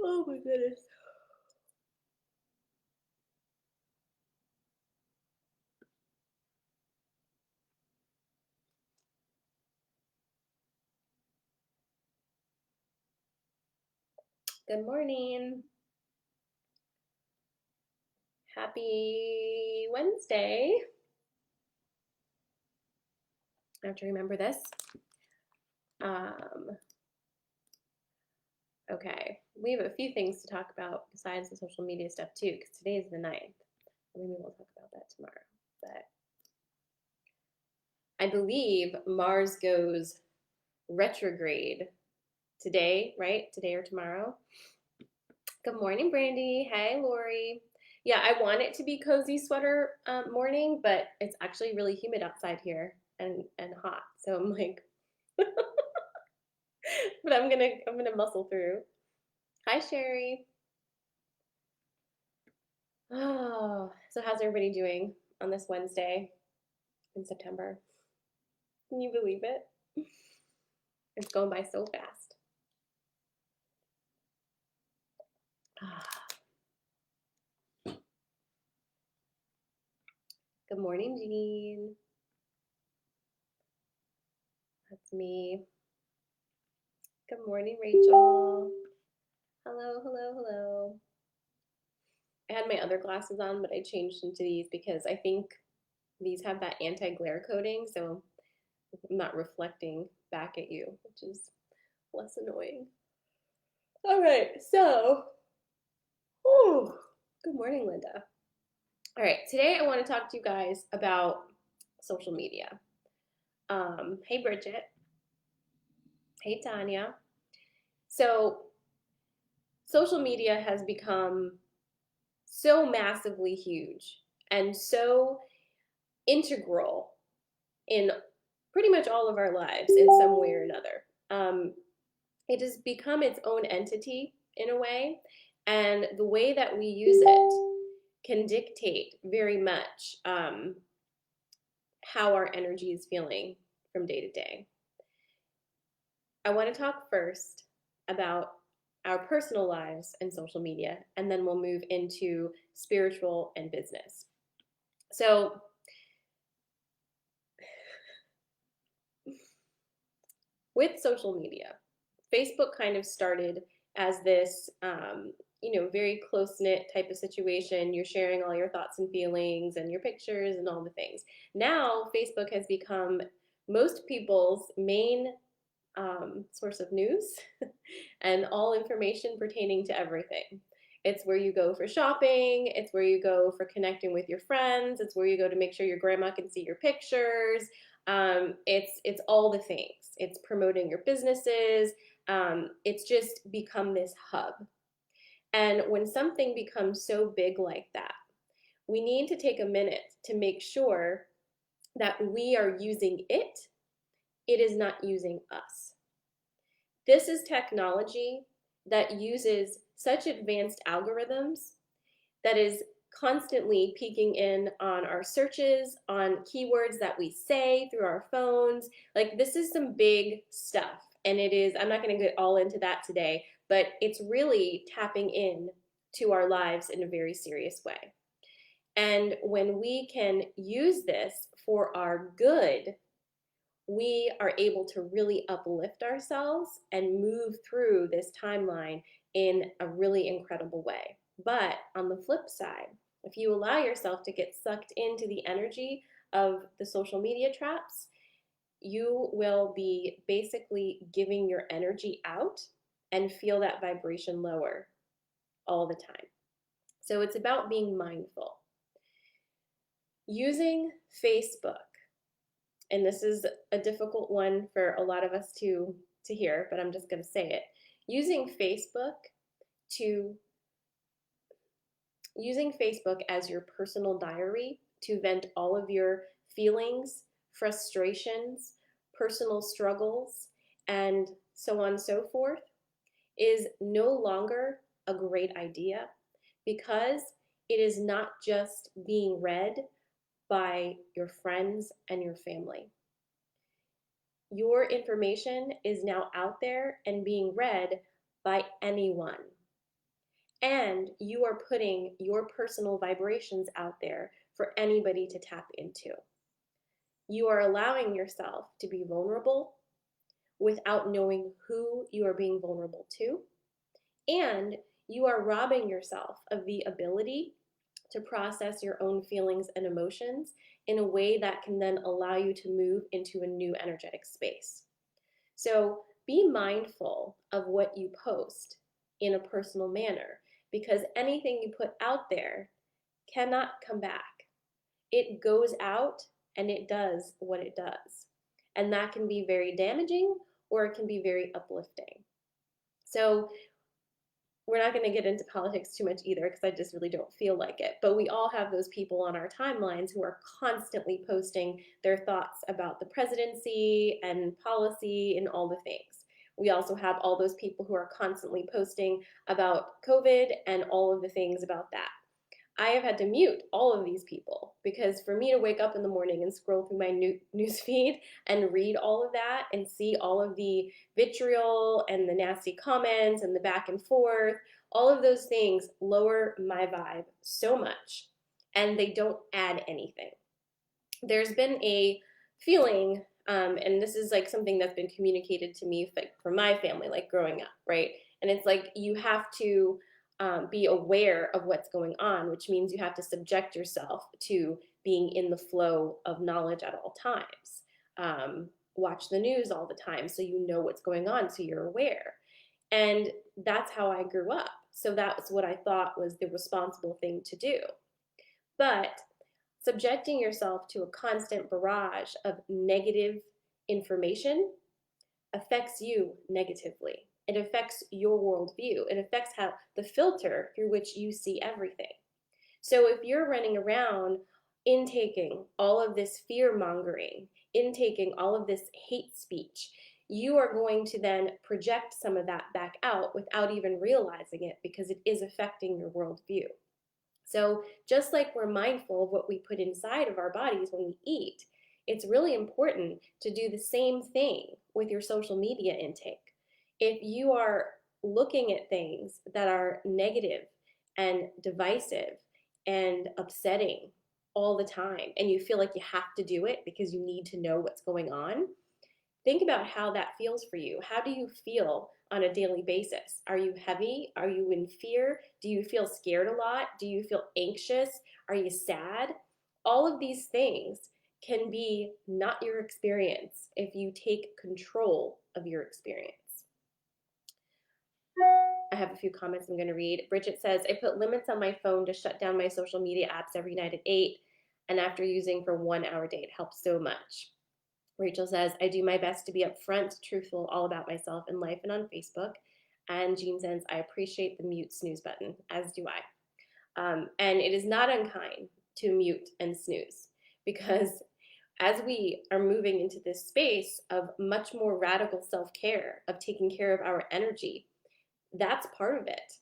Oh my goodness. Good morning. Happy Wednesday. I have to remember this. Um, okay, we have a few things to talk about besides the social media stuff too, because today is the 9th. Maybe we'll talk about that tomorrow. But I believe Mars goes retrograde today, right? Today or tomorrow. Good morning, Brandy. Hey, Lori. Yeah, I want it to be cozy sweater morning, but it's actually really humid outside here and hot. So I'm like, but I'm gonna muscle through. Hi, Sherry. Oh, so how's everybody doing on this Wednesday in September? Can you believe it? It's going by so fast. Good morning, Jean. That's me. Good morning, Rachel. Hello, hello, hello. I had my other glasses on, but I changed into these because I think these have that anti-glare coating, so I'm not reflecting back at you, which is less annoying. All right, so, whew, good morning, Linda. All right, today I want to talk to you guys about social media. Hey, Bridget. Hey, Tanya. So, social media has become so massively huge and so integral in pretty much all of our lives in some way or another. It has become its own entity in a way, and the way that we use it can dictate very much how our energy is feeling from day to day. I want to talk first about our personal lives and social media, and then we'll move into spiritual and business. So, with social media, Facebook kind of started as this, very close knit type of situation. You're sharing all your thoughts and feelings and your pictures and all the things. Now, Facebook has become most people's main source of news and all information pertaining to everything. It's where you go for shopping. It's where you go for connecting with your friends. It's where you go to make sure your grandma can see your pictures. It's all the things. It's promoting your businesses. It's just become this hub. And when something becomes so big like that, we need to take a minute to make sure that we are using it. It is not using us. This is technology that uses such advanced algorithms that is constantly peeking in on our searches, on keywords that we say through our phones. Like, this is some big stuff. And it is, I'm not going to get all into that today, but it's really tapping in to our lives in a very serious way. And when we can use this for our good, we are able to really uplift ourselves and move through this timeline in a really incredible way. But on the flip side, if you allow yourself to get sucked into the energy of the social media traps, you will be basically giving your energy out and feel that vibration lower all the time. So it's about being mindful. Using Facebook, and this is a difficult one for a lot of us to hear, but I'm just going to say it. Using Facebook to using Facebook as your personal diary to vent all of your feelings, frustrations, personal struggles, and so on and so forth is no longer a great idea because it is not just being read by your friends and your family. Your information is now out there and being read by anyone. and you are putting your personal vibrations out there for anybody to tap into. You are allowing yourself to be vulnerable without knowing who you are being vulnerable to, and you are robbing yourself of the ability to process your own feelings and emotions in a way that can then allow you to move into a new energetic space. So be mindful of what you post in a personal manner, because anything you put out there cannot come back. It goes out and it does what it does. And that can be very damaging or it can be very uplifting. So we're not going to get into politics too much either because I just really don't feel like it. But we all have those people on our timelines who are constantly posting their thoughts about the presidency and policy and all the things. We also have all those people who are constantly posting about COVID and all of the things about that. I have had to mute all of these people because for me to wake up in the morning and scroll through my news feed and read all of that and see all of the vitriol and the nasty comments and the back and forth, all of those things lower my vibe so much, and they don't add anything. There's been a feeling, and this is like something that's been communicated to me for my family, like growing up, right? And it's like you have to be aware of what's going on, which means you have to subject yourself to being in the flow of knowledge at all times. Watch the news all the time so you know what's going on, so you're aware. And that's how I grew up. So that's what I thought was the responsible thing to do. But subjecting yourself to a constant barrage of negative information affects you negatively. It affects your worldview. It affects how the filter through which you see everything. So if you're running around intaking all of this fear mongering, intaking all of this hate speech, you are going to then project some of that back out without even realizing it because it is affecting your worldview. So just like we're mindful of what we put inside of our bodies when we eat, it's really important to do the same thing with your social media intake. If you are looking at things that are negative and divisive and upsetting all the time, and you feel like you have to do it because you need to know what's going on, think about how that feels for you. How do you feel on a daily basis? Are you heavy? Are you in fear? Do you feel scared a lot? Do you feel anxious? Are you sad? All of these things can be not your experience if you take control of your experience. I have a few comments I'm going to read. Bridget says, I put limits on my phone to shut down my social media apps every night at 8, and after using for 1 hour a day, it helps so much. Rachel says, I do my best to be upfront, truthful, all about myself in life and on Facebook. And Jean says, I appreciate the mute snooze button, as do I. And it is not unkind to mute and snooze because as we are moving into this space of much more radical self-care, of taking care of our energy, that's part of it.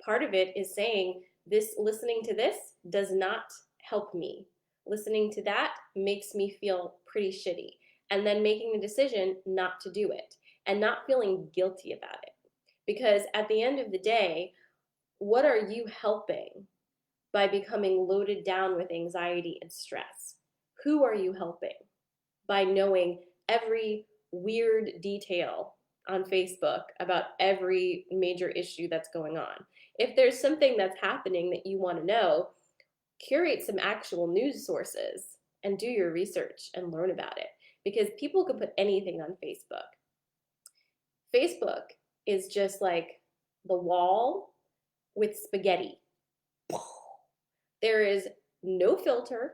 Part of it is saying this, listening to this does not help me. Listening to that makes me feel pretty shitty. And then making the decision not to do it and not feeling guilty about it. Because at the end of the day, what are you helping by becoming loaded down with anxiety and stress? Who are you helping by knowing every weird detail on Facebook about every major issue that's going on? If there's something that's happening that you want to know, curate some actual news sources and do your research and learn about it, because people can put anything on Facebook. Facebook is just like the wall with spaghetti. There is no filter.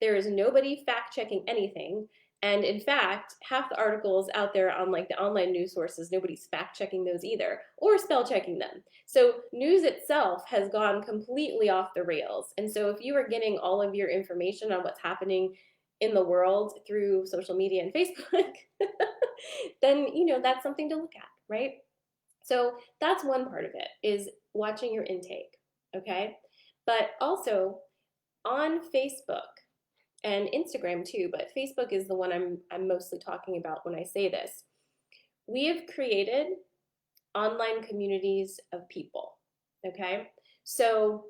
There is nobody fact checking anything. And in fact, half the articles out there on like the online news sources, nobody's fact checking those either or spell checking them. So news itself has gone completely off the rails. And so if you are getting all of your information on what's happening in the world through social media and Facebook, then that's something to look at, right? So that's one part of it, is watching your intake, okay? But also on Facebook and Instagram too, but Facebook is the one I'm mostly talking about when I say this. We have created online communities of people, Okay? So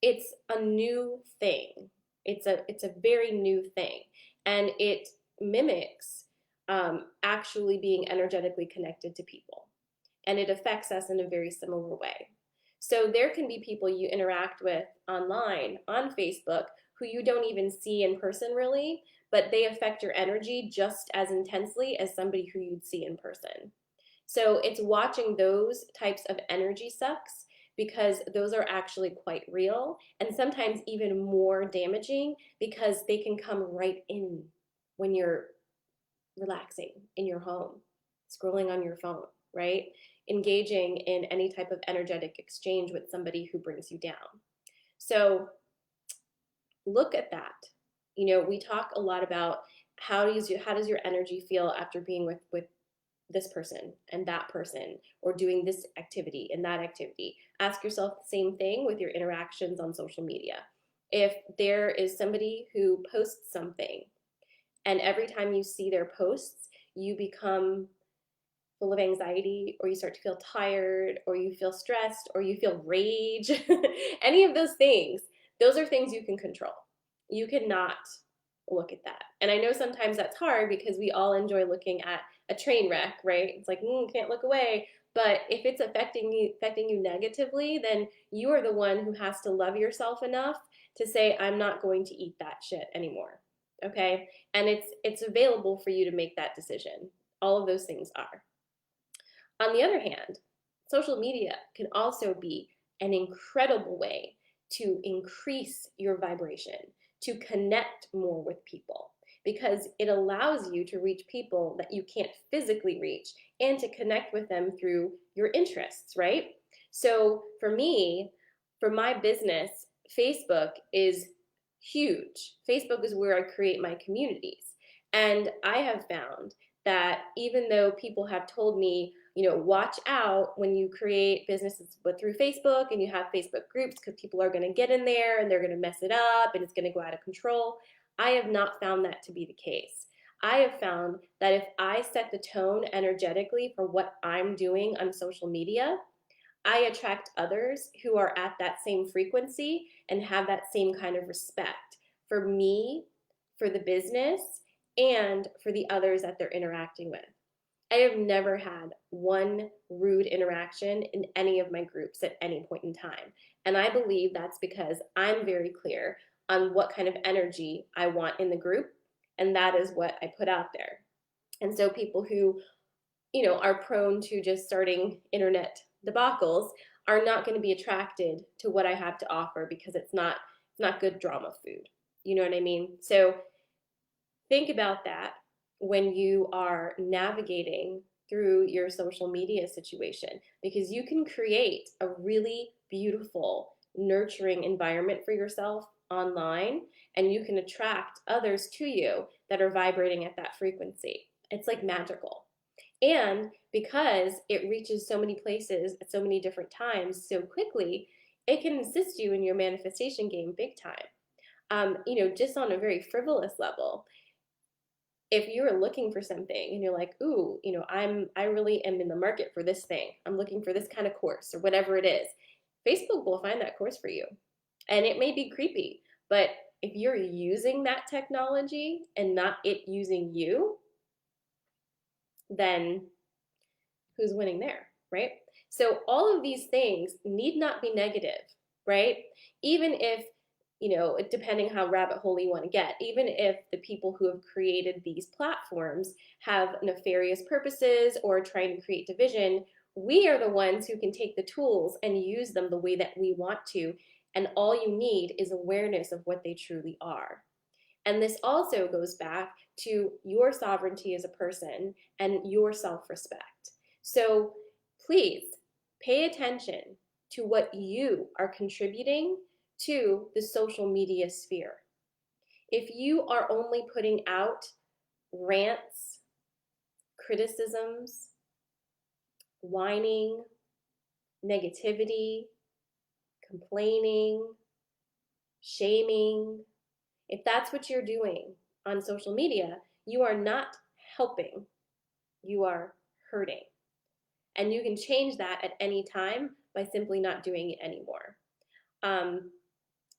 it's a new thing. It's a very new thing, and it mimics actually being energetically connected to people, and it affects us in a very similar way. So there can be people you interact with online on Facebook who you don't even see in person really, but they affect your energy just as intensely as somebody who you'd see in person. So it's watching those types of energy sucks because those are actually quite real and sometimes even more damaging because they can come right in when you're relaxing in your home, scrolling on your phone, right? Engaging in any type of energetic exchange with somebody who brings you down. So look at that. You know, we talk a lot about how does your energy feel after being with this person and that person, or doing this activity and that activity. Ask yourself the same thing with your interactions on social media. If there is somebody who posts something and every time you see their posts, you become full of anxiety, or you start to feel tired, or you feel stressed, or you feel rage, any of those things, those are things you can control. You cannot look at that. And I know sometimes that's hard because we all enjoy looking at a train wreck, right? It's like, can't look away. But if it's affecting you negatively, then you are the one who has to love yourself enough to say, I'm not going to eat that shit anymore. Okay? And it's available for you to make that decision. All of those things are. On the other hand, social media can also be an incredible way to increase your vibration, to connect more with people, because it allows you to reach people that you can't physically reach and to connect with them through your interests, right? So for me, for my business, Facebook is huge. Facebook is where I create my communities. And I have found that even though people have told me, watch out when you create businesses through Facebook and you have Facebook groups because people are going to get in there and they're going to mess it up and it's going to go out of control. I have not found that to be the case. I have found that if I set the tone energetically for what I'm doing on social media, I attract others who are at that same frequency and have that same kind of respect for me, for the business, and for the others that they're interacting with. I have never had one rude interaction in any of my groups at any point in time. And I believe that's because I'm very clear on what kind of energy I want in the group, and that is what I put out there. And so people who, are prone to just starting internet debacles are not going to be attracted to what I have to offer because it's not good drama food. You know what I mean? So think about that when you are navigating through your social media situation, because you can create a really beautiful, nurturing environment for yourself online, and you can attract others to you that are vibrating at that frequency. It's like magical. And because it reaches so many places at so many different times so quickly, it can assist you in your manifestation game big time. Just on a very frivolous level, if you're looking for something and you're like, ooh, I really am in the market for this thing. I'm looking for this kind of course or whatever it is. Facebook will find that course for you. And it may be creepy, but if you're using that technology and not it using you, then who's winning there, right? So all of these things need not be negative, right? Even if, depending how rabbit hole you want to get, even if the people who have created these platforms have nefarious purposes or trying to create division, we are the ones who can take the tools and use them the way that we want to. And all you need is awareness of what they truly are. And this also goes back to your sovereignty as a person and your self respect. So please pay attention to what you are contributing to the social media sphere. If you are only putting out rants, criticisms, whining, negativity, complaining, shaming, if that's what you're doing on social media, you are not helping, you are hurting. And you can change that at any time by simply not doing it anymore.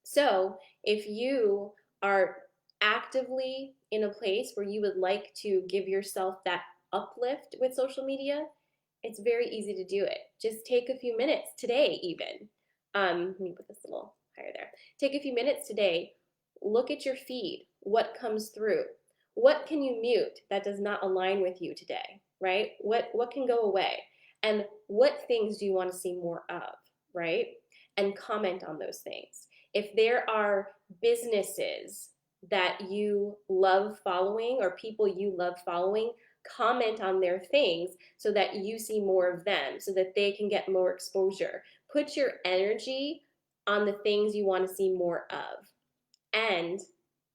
So if you are actively in a place where you would like to give yourself that uplift with social media, it's very easy to do it. Just take a few minutes today, even. Let me put this a little higher there. Take a few minutes today. Look at your feed. What comes through? What can you mute that does not align with you today, right? What can go away? And what things do you want to see more of, right? And comment on those things. If there are businesses that you love following or people you love following, comment on their things so that you see more of them, so that they can get more exposure. Put your energy on the things you want to see more of, and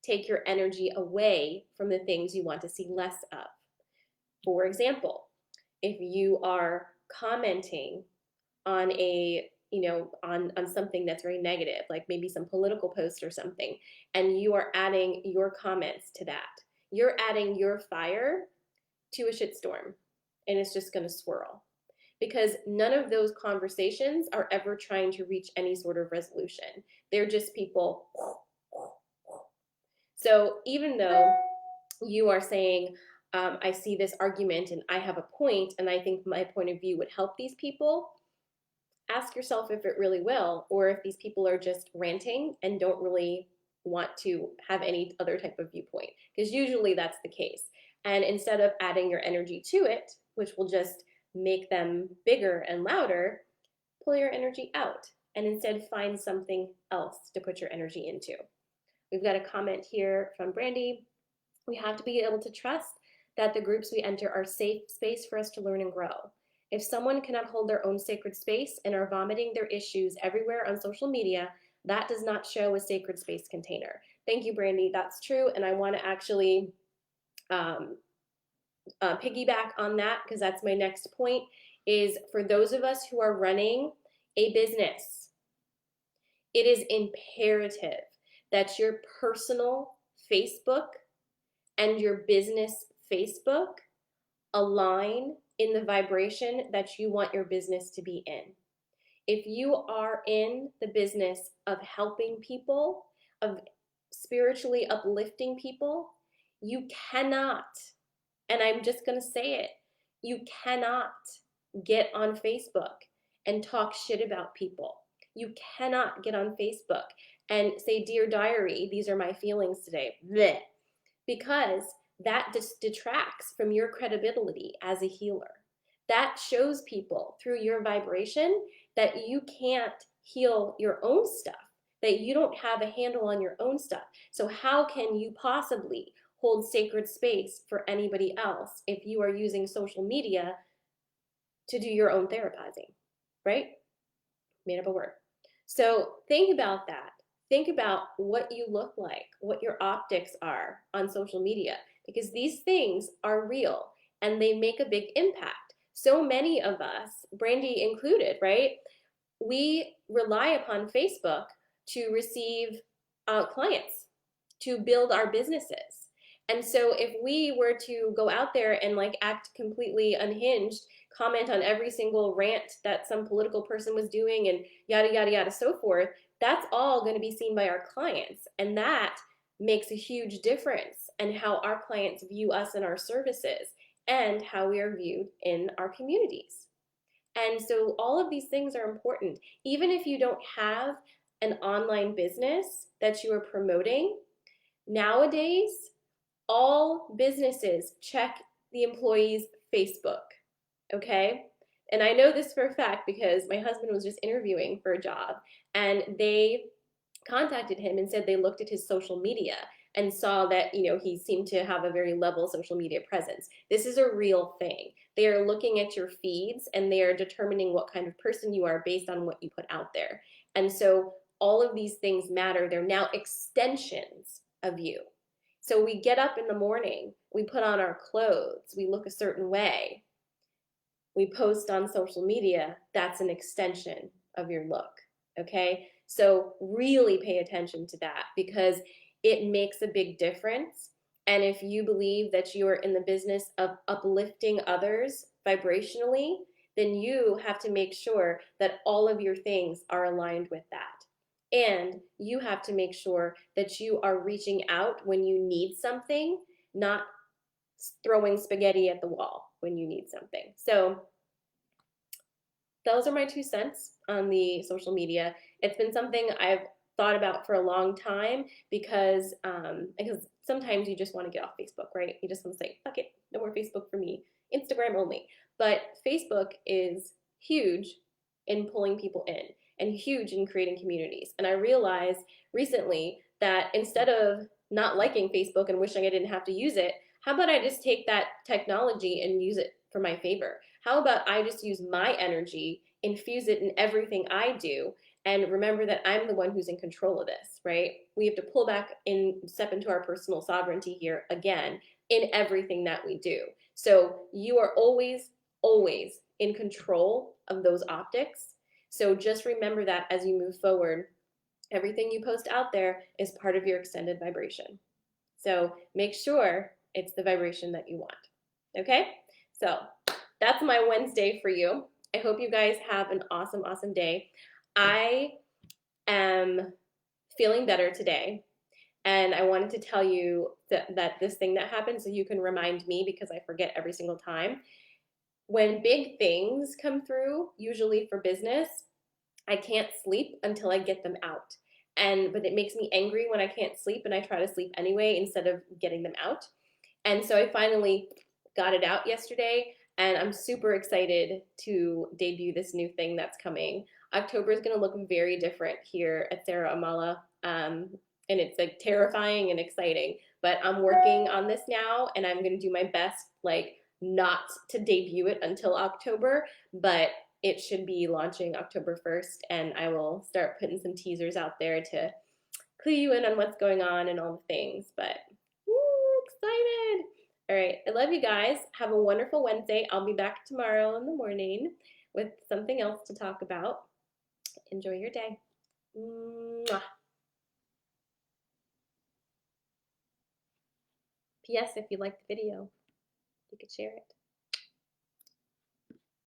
take your energy away from the things you want to see less of. For example, if you are commenting on on something that's very negative, like maybe some political post or something, and you are adding your comments to that, you're adding your fire to a shitstorm, and it's just going to swirl, because none of those conversations are ever trying to reach any sort of resolution. They're just people. So even though you are saying, I see this argument and I have a point and I think my point of view would help these people, ask yourself if it really will, or if these people are just ranting and don't really want to have any other type of viewpoint, because usually that's the case. And instead of adding your energy to it, which will just make them bigger and louder, pull your energy out and instead find something else to put your energy into. We've got a comment here from Brandy. We have to be able to trust that the groups we enter are safe space for us to learn and grow. If someone cannot hold their own sacred space and are vomiting their issues everywhere on social media, that does not show a sacred space container. Thank you, Brandy. That's true. And I want to actually piggyback on that, because that's my next point, is for those of us who are running a business, it is imperative that your personal Facebook and your business Facebook align in the vibration that you want your business to be in. If you are in the business of helping people, of spiritually uplifting people, you cannot, and I'm just going to say it, you cannot get on Facebook and talk shit about people. You cannot get on Facebook and say, "Dear diary, these are my feelings today." Blech. Because that just detracts from your credibility as a healer. That shows people through your vibration that you can't heal your own stuff, that you don't have a handle on your own stuff. So how can you possibly hold sacred space for anybody else if you are using social media to do your own therapizing, right? Made up a word. So think about that. Think about what you look like, what your optics are on social media, because these things are real and they make a big impact. So many of us, Brandy included, right? We rely upon Facebook to receive clients, to build our businesses. And so if we were to go out there and like act completely unhinged, comment on every single rant that some political person was doing and yada, yada, yada, so forth, that's all going to be seen by our clients. And that makes a huge difference in how our clients view us and our services and how we are viewed in our communities. And so all of these things are important. Even if you don't have an online business that you are promoting, nowadays, all businesses check the employees' Facebook, okay? And I know this for a fact because my husband was just interviewing for a job, and they contacted him and said they looked at his social media and saw that, he seemed to have a very level social media presence. This is a real thing. They are looking at your feeds and they are determining what kind of person you are based on what you put out there. And so all of these things matter. They're now extensions of you. So we get up in the morning, we put on our clothes, we look a certain way, we post on social media, that's an extension of your look, okay? So really pay attention to that, because it makes a big difference. And if you believe that you are in the business of uplifting others vibrationally, then you have to make sure that all of your things are aligned with that. And you have to make sure that you are reaching out when you need something, not throwing spaghetti at the wall when you need something. So those are my 2 cents on the social media. It's been something I've thought about for a long time because sometimes you just want to get off Facebook, right? You just want to say, fuck it, no more Facebook for me, Instagram only. But Facebook is huge in pulling people in and huge in creating communities. And I realized recently that instead of not liking Facebook and wishing I didn't have to use it, how about I just take that technology and use it for my favor? How about I just use my energy, infuse it in everything I do, and remember that I'm the one who's in control of this, right? We have to pull back and step into our personal sovereignty here again in everything that we do. So you are always, always in control of those optics. So just remember that as you move forward, everything you post out there is part of your extended vibration. So make sure it's the vibration that you want. Okay? So that's my Wednesday for you. I hope you guys have an awesome, awesome day. I am feeling better today. And I wanted to tell you that this thing that happened so you can remind me because I forget every single time. When big things come through, usually for business, I can't sleep until I get them out. But it makes me angry when I can't sleep and I try to sleep anyway instead of getting them out. And so I finally got it out yesterday and I'm super excited to debut this new thing that's coming. October is going to look very different here at Sarah Amala. And it's like terrifying and exciting, but I'm working on this now and I'm going to do my best, like not to debut it until October, but it should be launching October 1st, and I will start putting some teasers out there to clue you in on what's going on and all the things. But woo, excited! All right, I love you guys. Have a wonderful Wednesday. I'll be back tomorrow in the morning with something else to talk about. Enjoy your day. Mwah. P.S. If you liked the video, you could share it.